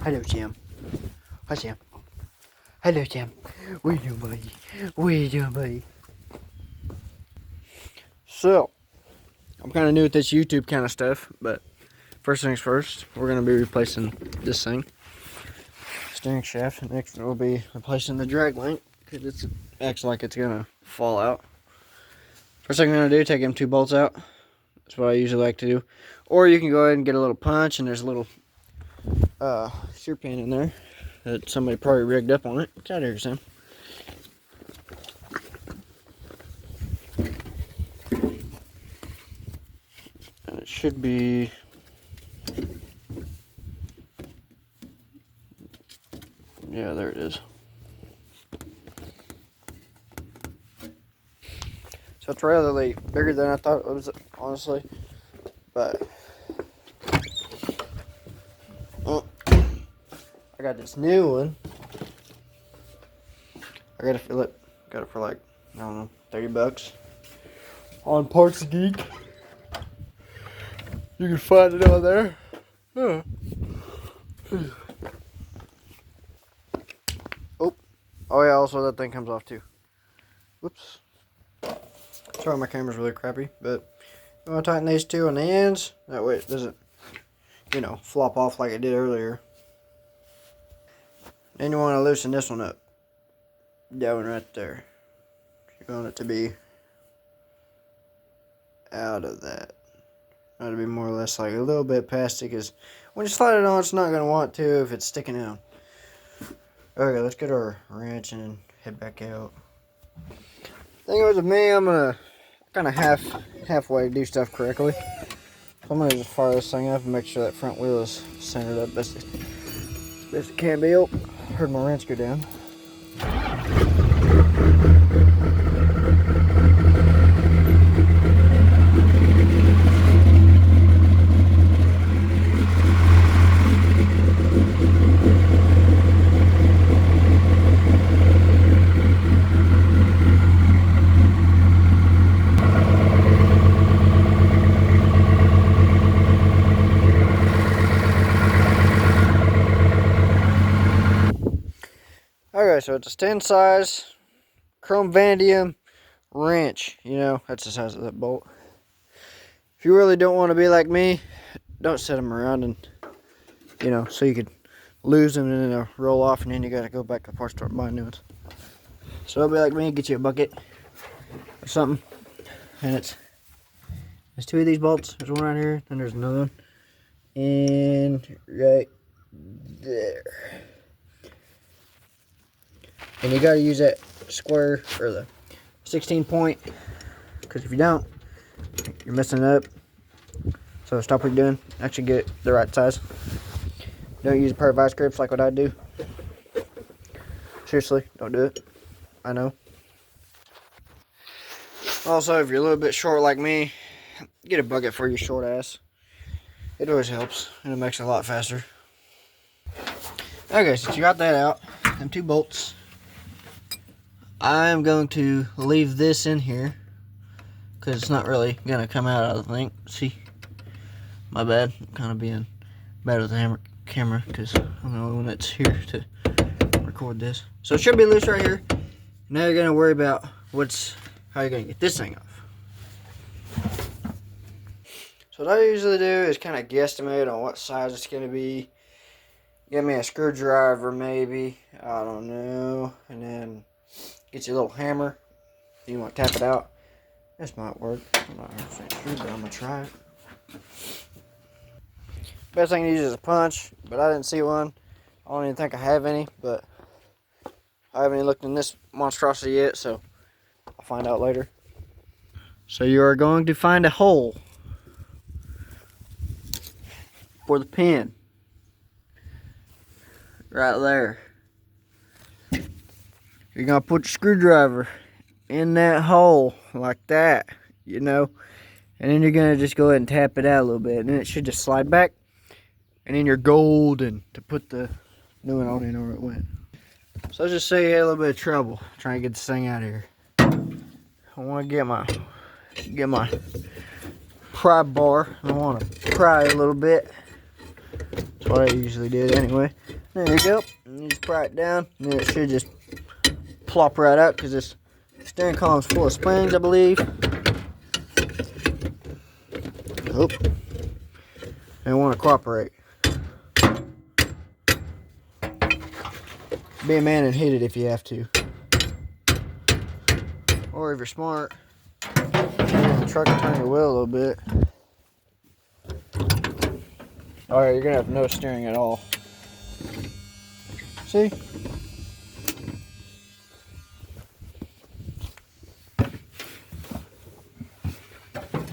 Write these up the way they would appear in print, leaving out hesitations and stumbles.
Hello, Jim. Hi, Jim. Hello, Jim. What you doing, buddy? What you doing, buddy? So, I'm kind of new at this YouTube kind of stuff, but first things first, we're going to be replacing this thing. Steering shaft. Next, we'll be replacing the drag link because it acts like it's going to fall out. First thing I'm going to do, take them 2 bolts out. That's what I usually like to do. Or you can go ahead and get a little punch, and there's a little shear pin in there that somebody probably rigged up on it. Get out of here, Sam. And it should be... yeah, there it is. So it's rather bigger than I thought it was, honestly. But oh, I got this new one. I gotta fill it. Got it for like, I don't know, 30 bucks on Parts Geek. You can find it on there. Oh, oh yeah, also that thing comes off too. Whoops. Sorry, my camera's really crappy, but you want to tighten these 2 on the ends. That way it doesn't, you know, flop off like it did earlier. Then you want to loosen this one up. That one right there. You want it to be out of that. That'll be more or less like a little bit past it, because when you slide it on, it's not going to want to if it's sticking out. Okay, let's get our wrench and head back out. Thing is with me, I'm going to kind of halfway do stuff correctly. So I'm going to just fire this thing up and make sure that front wheel is centered up best it can be. Oh, heard my wrench go down. Okay, so it's a 10 size chrome vanadium wrench. You know, that's the size of that bolt. If you really don't want to be like me, don't set them around and, you know, so you could lose them and then they'll roll off and then you got to go back to the parts store and buy new ones. So it'll be like me, get you a bucket or something. And there's 2 of these bolts. There's one right here, then there's another one. And right there. And you got to use that square or the 16 point, because if you don't, you're messing it up. So stop what you're doing. Actually get the right size. Don't use a pair of vice grips like what I do. Seriously, don't do it. I know. Also, if you're a little bit short like me, get a bucket for your short ass. It always helps, and it makes it a lot faster. Okay, since you got that out, them 2 bolts, I'm going to leave this in here because it's not really going to come out, I don't think. See? My bad. I'm kind of being bad with the camera because I'm the only one that's here to record this. So it should be loose right here. Now you're going to worry about how you're going to get this thing off. So what I usually do is kind of guesstimate on what size it's going to be. Get me a screwdriver maybe. I don't know. And then get your little hammer. If you want to tap it out. This might work. I'm not 100% sure, but I'm going to try it. Best thing to use is a punch, but I didn't see one. I don't even think I have any, but I haven't even looked in this monstrosity yet, so I'll find out later. So you are going to find a hole for the pin. Right there. You're going to put your screwdriver in that hole like that, you know. And then you're going to just go ahead and tap it out a little bit. And then it should just slide back. And then you're golden to put the new one on. You know where it went. So let's just say you had a little bit of trouble trying to get this thing out of here. I want to get my pry bar. I want to pry a little bit. So what I usually did anyway. There you go. And you just pry it down, and then it should just plop right out because this steering column's full of springs, I believe. Oh, they want to cooperate. Be a man and hit it if you have to. Or if you're smart, the truck will turn your wheel a little bit. Alright, you're gonna have no steering at all. See?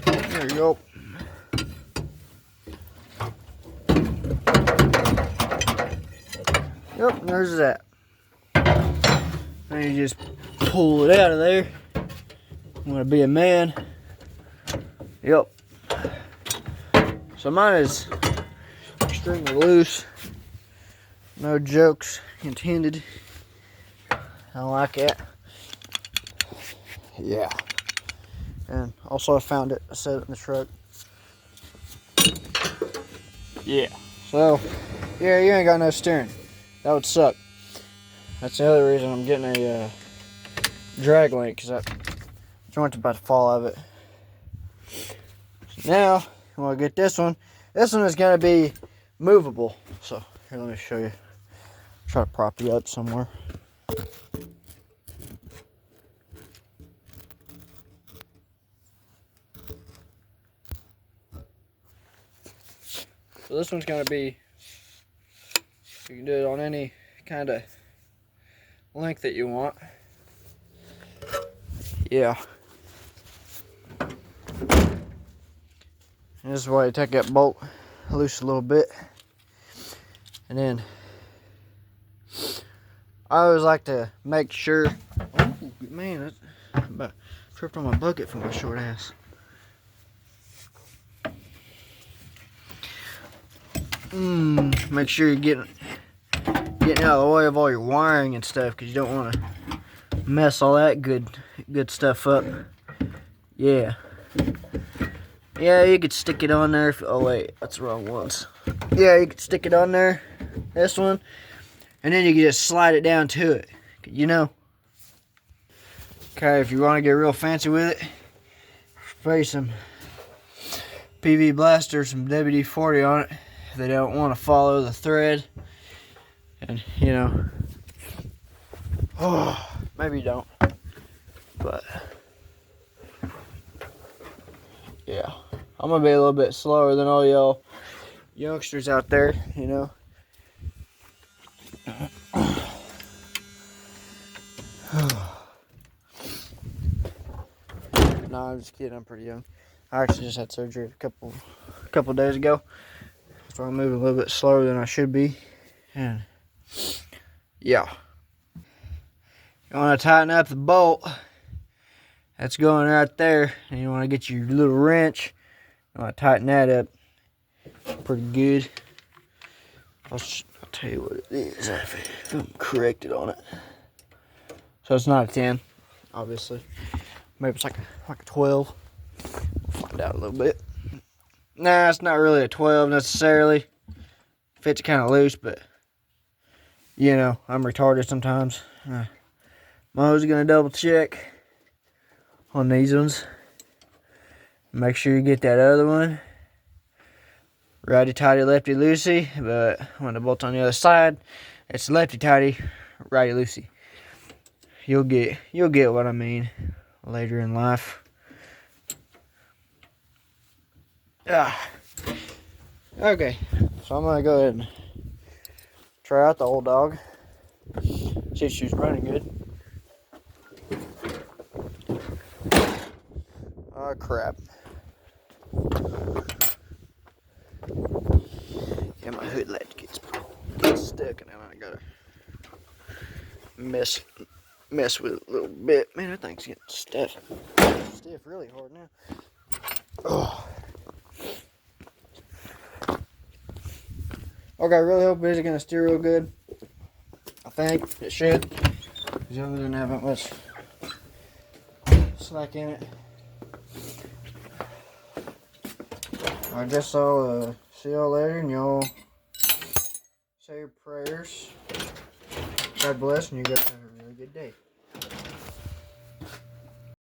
There you go. Yep, there's that. Now you just pull it out of there. I'm gonna be a man. Yep. So mine is extremely loose. No jokes intended. I don't like it. Yeah. And also I found it. I set it in the truck. Yeah. So, yeah, you ain't got no steering. That would suck. That's the other reason I'm getting a drag link, because that joint's about to fall out of it. So now, I'm going to get this one. This one is going to be movable. So, here, let me show you. Try to prop you up somewhere. So this one's going to be, you can do it on any kind of length that you want. Yeah. And this is why you take that bolt loose a little bit. And then I always like to make sure, oh man, I about tripped on my bucket from my short ass. Make sure you're getting out of the way of all your wiring and stuff, because you don't want to mess all that good stuff up. Yeah. Yeah, you could stick it on there. Oh wait, that's the wrong ones. Yeah, you could stick it on there, this one, and then you can just slide it down to it, you know. Okay, if you want to get real fancy with it, spray some PV Blaster, some WD-40 on it. If they don't want to follow the thread, and you know, oh, maybe you don't, but yeah, I'm gonna be a little bit slower than all y'all youngsters out there, you know. No, I'm just kidding. I'm pretty young. I actually just had surgery a couple days ago, so I'm moving a little bit slower than I should be. And yeah, you want to tighten up the bolt that's going right there, and you want to get your little wrench. You want to tighten that up pretty good. I'll tell you what it is if I'm corrected on it. So it's not a 10, obviously. Maybe it's like a 12. We'll find out a little bit. Nah, it's not really a 12 necessarily. Fits kind of loose, but you know, I'm retarded sometimes. I'm always gonna double check on these ones. Make sure you get that other one righty tighty, lefty loosey. But when the bolt's on the other side, it's lefty tighty, righty loosey. You'll get what I mean later in life. Okay, so I'm gonna go ahead and try out the old dog. See if she's running good. Oh crap. Yeah, my hood latch gets stuck, and then I gotta mess with it a little bit. Man, that thing's getting stiff really hard now. Oh. Okay, I really hope it is gonna steer real good. I think it should, because the other didn't have that much slack in it. I guess I'll see y'all later, and y'all say your prayers. God bless, and you guys have a really good day.